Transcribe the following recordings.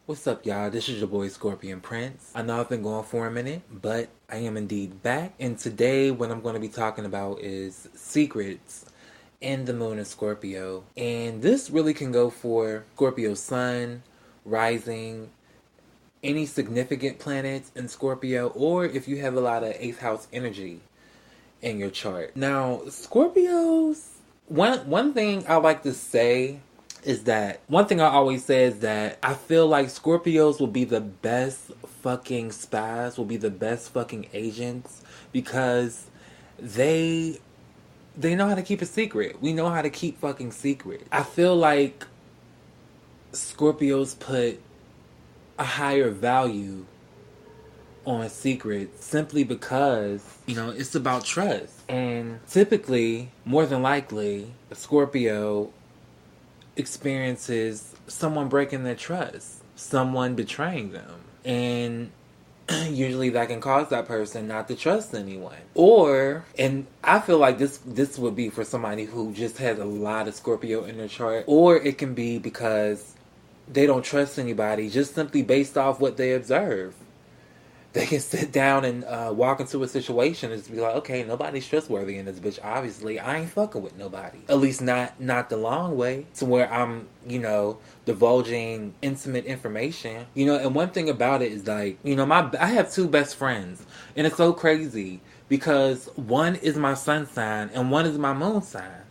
What's up, y'all? This is your boy Scorpion Prince. I know I've been going for a minute, but I am indeed back. And today, what I'm going to be talking about is secrets in the moon of Scorpio. And this really can go for Scorpio sun, rising, any significant planets in Scorpio, or if you have a lot of 8th house energy in your chart. Now, Scorpios, one thing I like to say is that one thing I always say is that I feel like Scorpios will be the best fucking spies, will be the best fucking agents, because they know how to keep a secret. We know how to keep fucking secrets. I feel like Scorpios put a higher value on secrets simply because, it's about trust. And typically, more than likely, a Scorpio experiences someone breaking their trust, someone betraying them. And usually that can cause that person not to trust anyone. Or, and I feel like this would be for somebody who just has a lot of Scorpio in their chart, or it can be because they don't trust anybody just simply based off what they observe. They can sit down and walk into a situation and just be like, okay, nobody's trustworthy in this bitch. Obviously, I ain't fucking with nobody. At least not the long way to where I'm, divulging intimate information. And one thing about it is like, I have 2 best friends. And it's so crazy because one is my sun sign and one is my moon sign.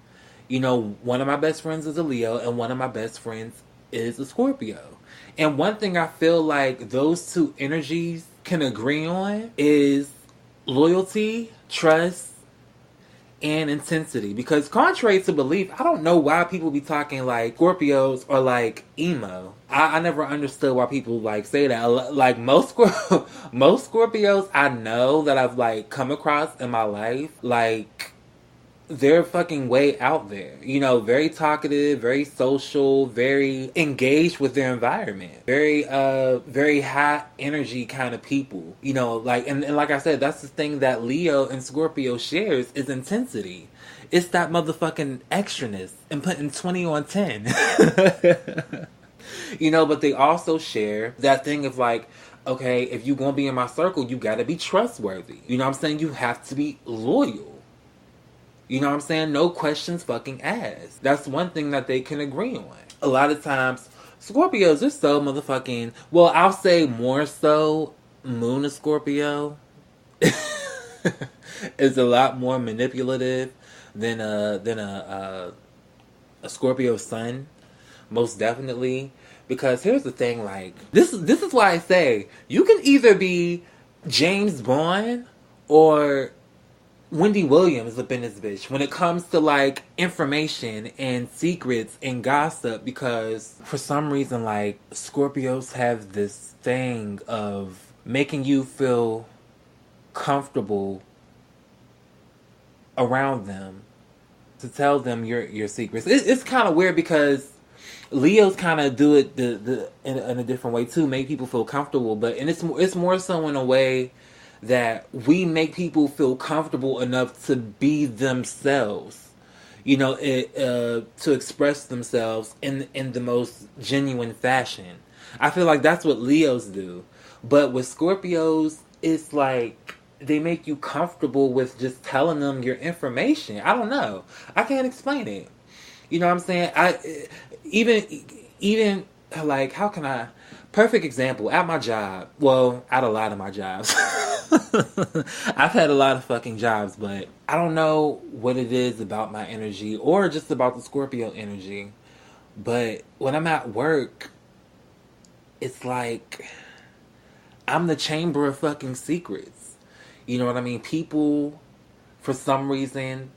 One of my best friends is a Leo and one of my best friends is a Scorpio. And one thing I feel like those 2 energies can agree on is loyalty, trust, and intensity. Because contrary to belief, I don't know why people be talking like Scorpios are like emo. I never understood why people like say that. Like most Scorpios I know that I've come across in my life, they're fucking way out there. Very talkative, very social, very engaged with their environment. Very high energy kind of people. And like I said, that's the thing that Leo and Scorpio shares is intensity. It's that motherfucking extraness and putting 20 on 10. But they also share that thing of okay, if you're gonna be in my circle, you gotta be trustworthy. You know what I'm saying? You have to be loyal. You know what I'm saying? No questions fucking asked. That's one thing that they can agree on. A lot of times, Scorpios are so motherfucking... Well, I'll say more so, Moon of Scorpio is a lot more manipulative than a Scorpio Sun. Most definitely. Because here's the thing, this is why I say, you can either be James Bond or Wendy Williams up in this bitch when it comes to information and secrets and gossip, because for some reason Scorpios have this thing of making you feel comfortable around them to tell them your secrets. It's kind of weird because Leos kind of do it in a different way too, make people feel comfortable, but it's more so in a way that we make people feel comfortable enough to be themselves, to express themselves in the most genuine fashion. I feel like that's what Leos do. But with Scorpios, it's they make you comfortable with just telling them your information. I don't know. I can't explain it. You know what I'm saying? Even how can I... Perfect example, at my job, well, at a lot of my jobs. I've had a lot of fucking jobs, but I don't know what it is about my energy or just about the Scorpio energy. But when I'm at work, it's I'm the chamber of fucking secrets. You know what I mean? People, for some reason,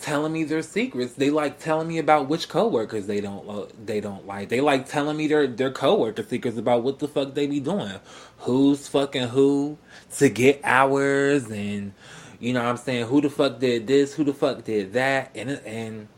telling me their secrets. They telling me about which coworkers they don't like. They telling me their coworker secrets about what the fuck they be doing, who's fucking who to get hours, and you know what I'm saying, who the fuck did this, who the fuck did that, and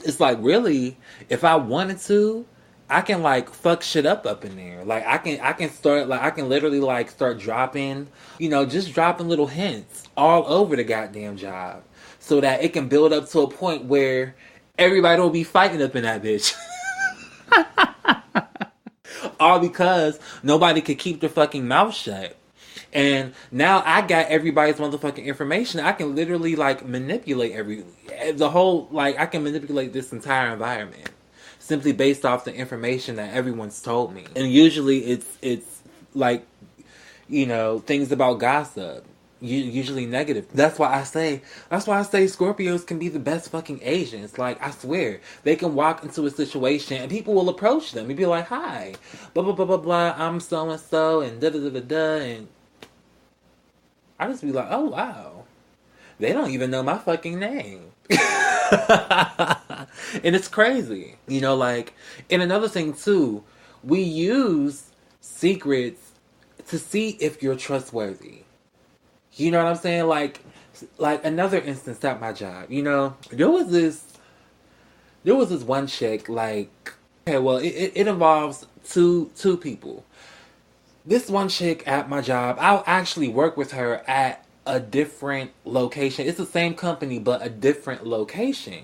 it's really, if I wanted to, I can fuck shit up in there. I can start I can literally start dropping, just dropping little hints all over the goddamn job, so that it can build up to a point where everybody will be fighting up in that bitch. All because nobody could keep their fucking mouth shut. And now I got everybody's motherfucking information. I can literally like manipulate I can manipulate this entire environment simply based off the information that everyone's told me. And usually it's like, things about gossip. Usually negative. That's why I say Scorpios can be the best fucking agents. Like, I swear, they can walk into a situation and people will approach them and be like, "Hi, blah blah blah blah blah. I'm so and so and da da da da da," and I just be like, "Oh wow, they don't even know my fucking name." And it's crazy, like. And another thing too, we use secrets to see if you're trustworthy. You know what I'm saying? Like another instance at my job. There was this one chick. Like, okay, well, it involves two people. This one chick at my job, I'll actually work with her at a different location. It's the same company, but a different location.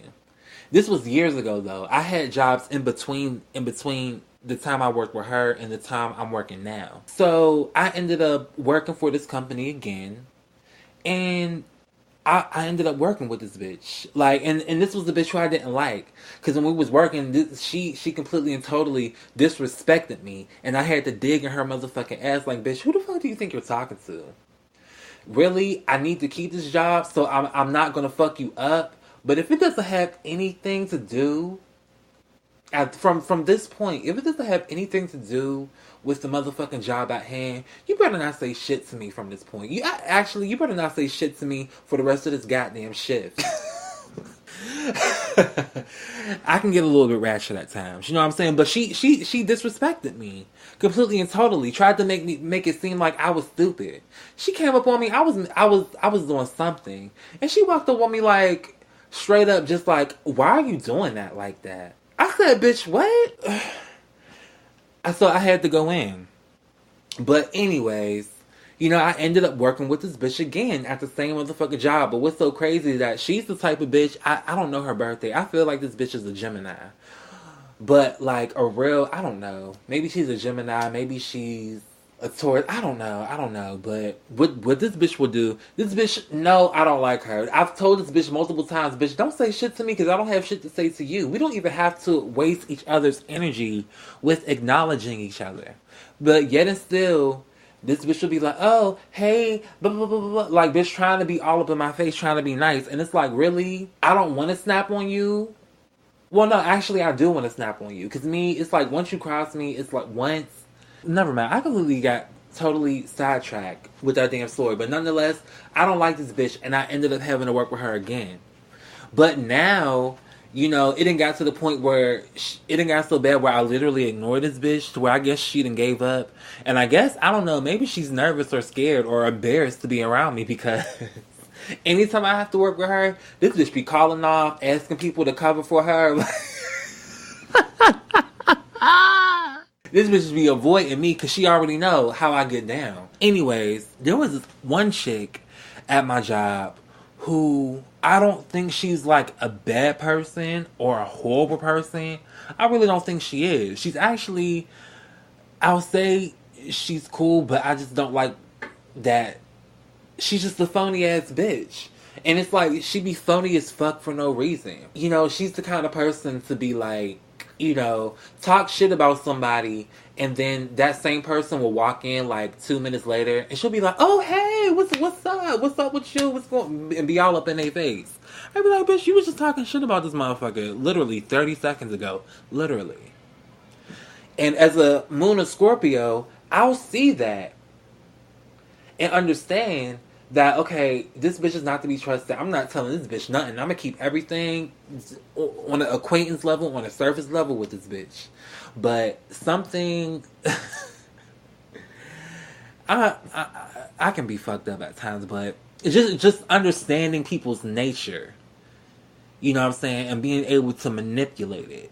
This was years ago, though. I had jobs in between the time I worked with her and the time I'm working now. So I ended up working for this company again. And I ended up working with this bitch. Like, and this was the bitch who I didn't like. Because when we was working, she completely and totally disrespected me. And I had to dig in her motherfucking ass like, bitch, who the fuck do you think you're talking to? Really? I need to keep this job, so I'm not going to fuck you up. But if it doesn't have anything to do, from this point, if it doesn't have anything to do with the motherfucking job at hand, you better not say shit to me from this point. You better not say shit to me for the rest of this goddamn shift. I can get a little bit ratchet at times, you know what I'm saying? But she disrespected me completely and totally. Tried to make it seem like I was stupid. She came up on me. I was doing something, and she walked up on me like straight up, just like, "Why are you doing that like that?" I said, "Bitch, what?" So I had to go in. But anyways, I ended up working with this bitch again at the same motherfucking job. But what's so crazy is that she's the type of bitch, I don't know her birthday. I feel like this bitch is a Gemini. But like I don't know. Maybe she's a Gemini. Maybe she's a Taurus. I don't know. But what this bitch will do, this bitch, no, I don't like her. I've told this bitch multiple times, bitch, don't say shit to me because I don't have shit to say to you. We don't even have to waste each other's energy with acknowledging each other. But yet and still, this bitch will be like, "Oh, hey, blah, blah, blah, blah," like, bitch trying to be all up in my face, trying to be nice. And it's like, really? I don't want to snap on you. Well, no, actually, I do want to snap on you. Because me, it's like, once you cross me, it's like, once. Never mind. I completely got totally sidetracked with that damn story. But nonetheless, I don't like this bitch. And I ended up having to work with her again. But now, it didn't got to the point where it didn't got so bad where I literally ignored this bitch to where I guess she done gave up. And I guess, I don't know, maybe she's nervous or scared or embarrassed to be around me because anytime I have to work with her, this bitch be calling off, asking people to cover for her. This bitch be avoiding me because she already know how I get down. Anyways, there was this one chick at my job who I don't think she's like a bad person or a horrible person. I really don't think she is. She's actually, I'll say she's cool, but I just don't like that. She's just a phony ass bitch. And it's like, she be phony as fuck for no reason. She's the kind of person to be like, talk shit about somebody, and then that same person will walk in like 2 minutes later, and she'll be like, "Oh, hey, what's up? What's up with you? What's going?" And be all up in their face. I'd be like, "Bitch, you was just talking shit about this motherfucker literally 30 seconds ago, literally." And as a moon of Scorpio, I'll see that and understand that, okay, this bitch is not to be trusted. I'm not telling this bitch nothing. I'm going to keep everything on an acquaintance level, on a surface level with this bitch. But something... I can be fucked up at times, but it's just understanding people's nature. You know what I'm saying? And being able to manipulate it.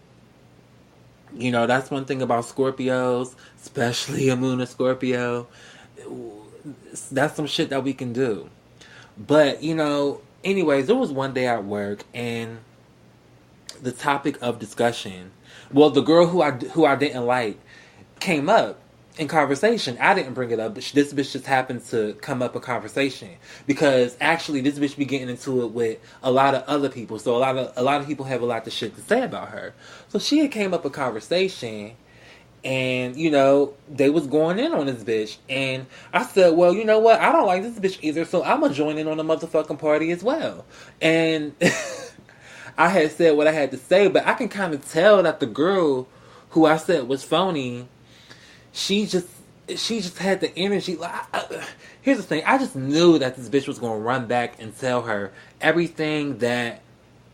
That's one thing about Scorpios, especially a moon of Scorpio. That's some shit that we can do. But, anyways, there was one day at work, and the topic of discussion, well, the girl who I didn't like, came up in conversation. I didn't bring it up, but this bitch just happened to come up in conversation because actually this bitch be getting into it with a lot of other people. So a lot of people have a lot of shit to say about her. So she had came up in conversation, and you know they was going in on this bitch, and I said, well, you know what? I don't like this bitch either, so I'm gonna join in on the motherfucking party as well. And I had said what I had to say, but I can kind of tell that the girl who I said was phony, she just had the energy. Like, here's the thing: I just knew that this bitch was gonna run back and tell her everything that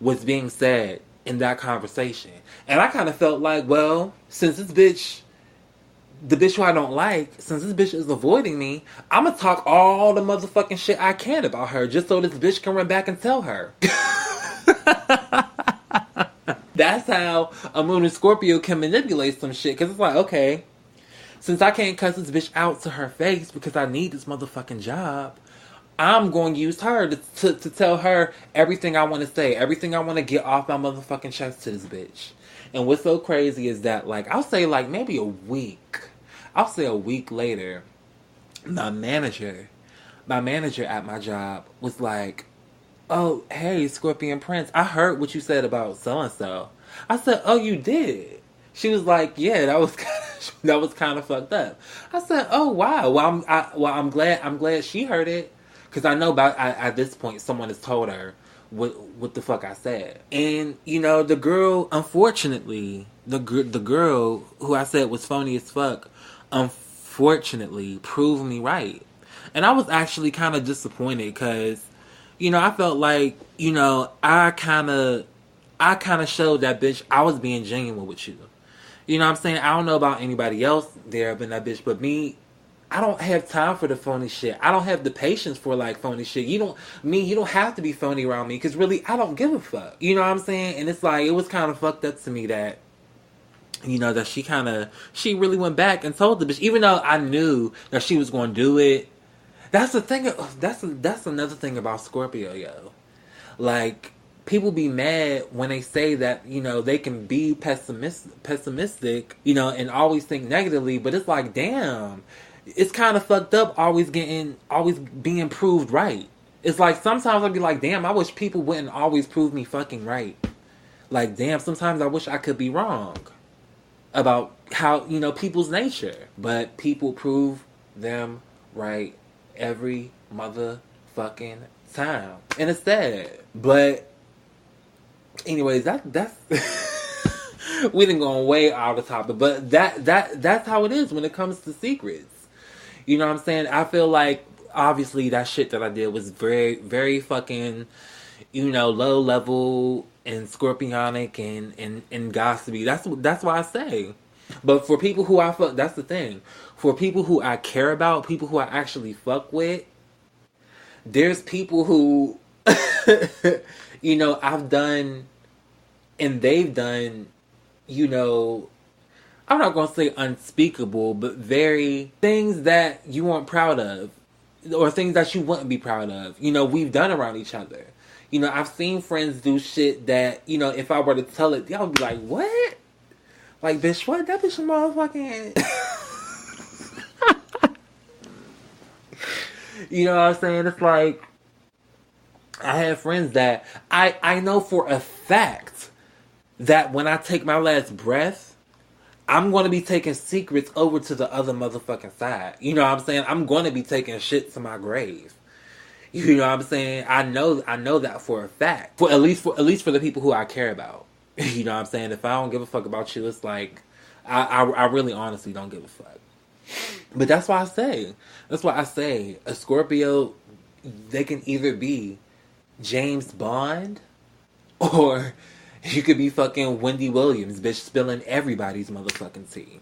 was being said in that conversation, and I kind of felt like, well, since this bitch, the bitch who I don't like, since this bitch is avoiding me, I'm gonna talk all the motherfucking shit I can about her, just so this bitch can run back and tell her. That's how a moon and Scorpio can manipulate some shit. Because it's like, okay, since I can't cuss this bitch out to her face because I need this motherfucking job, I'm going to use her to tell her everything I want to say, everything I want to get off my motherfucking chest to this bitch. And what's so crazy is that, like, I'll say like maybe a week later, my manager at my job was like, oh, hey, Scorpion Prince, I heard what you said about so-and-so. I said, oh, you did? She was like, yeah, that was kind of fucked up. I said, oh, wow. Well, I'm glad she heard it. Because I know at this point, someone has told her what the fuck I said. And, you know, the girl, unfortunately, the girl who I said was phony as fuck, unfortunately, proved me right. And I was actually kind of disappointed because, you know, I felt like, you know, I kind of showed that bitch I was being genuine with you. You know what I'm saying? I don't know about anybody else there than that bitch, but me, I don't have time for the phony shit. I don't have the patience for, like, phony shit. You don't have to be phony around me, because really, I don't give a fuck. You know what I'm saying? And it's like, it was kind of fucked up to me that, you know, that she really went back and told the bitch, even though I knew that she was going to do it. That's the thing. That's another thing about Scorpio, yo. Like, people be mad when they say that, you know, they can be pessimistic, you know, and always think negatively. But it's like, damn, it's kind of fucked up. Always being proved right. It's like sometimes I'd be like, damn, I wish people wouldn't always prove me fucking right. Like, damn, sometimes I wish I could be wrong about how, you know, people's nature, but people prove them right every motherfucking time, and it's sad. But anyways, that's we didn't go way out of the topic, but that's how it is when it comes to secrets. You know what I'm saying? I feel like obviously that shit that I did was very, very fucking, you know, low level and scorpionic and gossipy. That's why I say. But for people who I fuck, that's the thing. For people who I care about, people who I actually fuck with, there's people who, you know, I've done and they've done, you know, I'm not going to say unspeakable, but very things that you weren't proud of or things that you wouldn't be proud of. You know, we've done around each other. You know, I've seen friends do shit that, you know, if I were to tell it, y'all would be like, what? Like, bitch, what? That bitch is motherfucking... You know what I'm saying? It's like, I have friends that I know for a fact that when I take my last breath, I'm going to be taking secrets over to the other motherfucking side. You know what I'm saying? I'm going to be taking shit to my grave. You know what I'm saying? I know that for a fact. For at least for the people who I care about. You know what I'm saying? If I don't give a fuck about you, it's like I really honestly don't give a fuck. But that's why I say a Scorpio, they can either be James Bond or you could be fucking Wendy Williams, bitch, spilling everybody's motherfucking tea.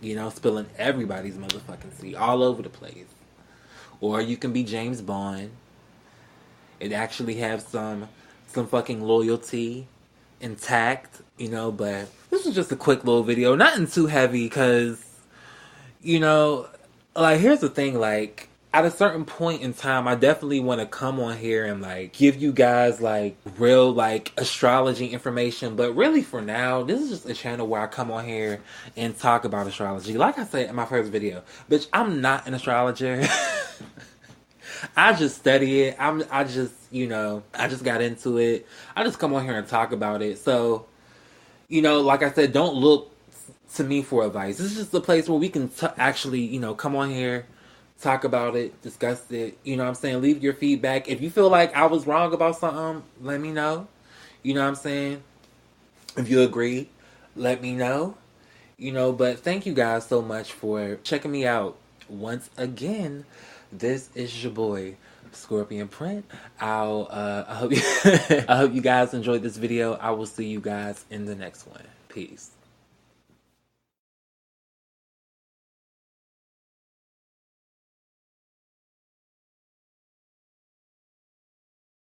You know, spilling everybody's motherfucking tea all over the place. Or you can be James Bond and actually have some fucking loyalty intact, you know. But this was just a quick little video, nothing too heavy, because, you know, like, here's the thing, like, at a certain point in time, I definitely want to come on here and like give you guys like real like astrology information. But really for now, this is just a channel where I come on here and talk about astrology. Like I said in my first video, bitch, I'm not an astrologer. I just study it. I just, you know, I just got into it. I just come on here and talk about it. So, you know, like I said, don't look to me for advice. This is just a place where we can actually, you know, come on here, talk about it, discuss it. You know what I'm saying? Leave your feedback. If you feel like I was wrong about something, let me know. You know what I'm saying? If you agree, let me know. You know, but thank you guys so much for checking me out once again. This is your boy, Scorpion Print. I hope you, I hope you guys enjoyed this video. I will see you guys in the next one. Peace.